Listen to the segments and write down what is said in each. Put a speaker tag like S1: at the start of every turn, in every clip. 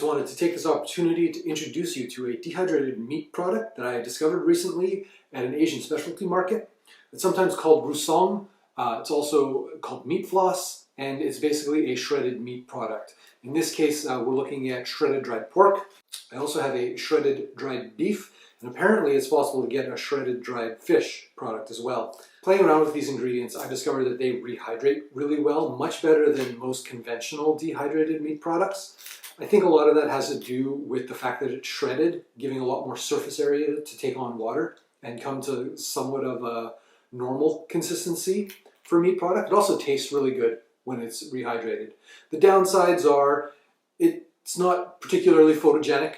S1: wanted to take this opportunity to introduce you to a dehydrated meat product that I discovered recently at an Asian specialty market. It's sometimes called Rousong. It's also called meat floss, and it's basically a shredded meat product. In this case, we're looking at shredded dried pork. I also have a shredded dried beef, and apparently it's possible to get a shredded dried fish product as well. Playing around with these ingredients, I discovered that they rehydrate really well, much better than most conventional dehydrated meat products. I think a lot of that has to do with the fact that it's shredded, giving a lot more surface area to take on water and come to somewhat of a normal consistency for a meat product. It also tastes really good when it's rehydrated. The downsides are it's not particularly photogenic,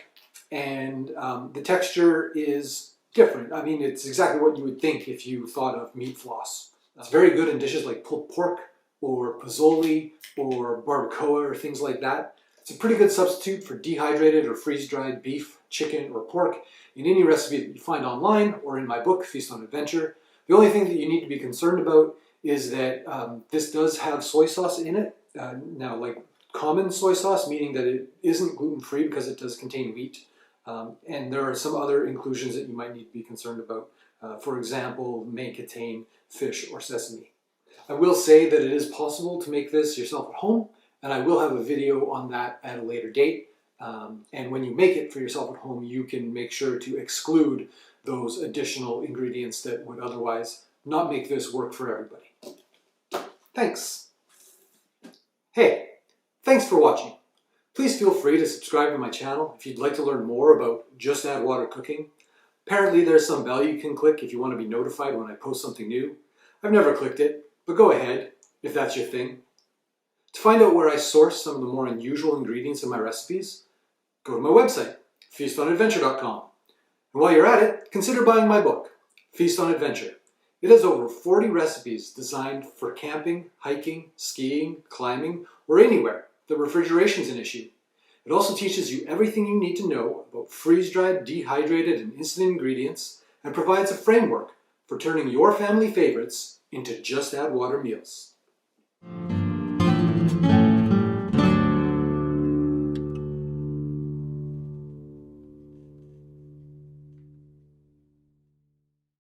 S1: and the texture is different. I mean, it's exactly what you would think if you thought of meat floss. It's very good in dishes like pulled pork or pozole or barbacoa or things like that. It's a pretty good substitute for dehydrated or freeze-dried beef, chicken, or pork in any recipe that you find online or in my book, Feast on Adventure. The only thing that you need to be concerned about is that this does have soy sauce in it. Now, like common soy sauce, meaning that it isn't gluten-free because it does contain wheat. And there are some other inclusions that you might need to be concerned about. For example, may contain fish or sesame. I will say that it is possible to make this yourself at home, and I will have a video on that at a later date. And when you make it for yourself at home, you can make sure to exclude those additional ingredients that would otherwise not make this work for everybody. Thanks. Hey, thanks for watching. Please feel free to subscribe to my channel if you'd like to learn more about just add water cooking. Apparently there's some bell you can click if you want to be notified when I post something new. I've never clicked it, but go ahead if that's your thing. To find out where I source some of the more unusual ingredients in my recipes, go to my website, feastonadventure.com. And while you're at it, consider buying my book, Feast on Adventure. It has over 40 recipes designed for camping, hiking, skiing, climbing, or anywhere that refrigeration is an issue. It also teaches you everything you need to know about freeze-dried, dehydrated, and instant ingredients, and provides a framework for turning your family favorites into just add water meals.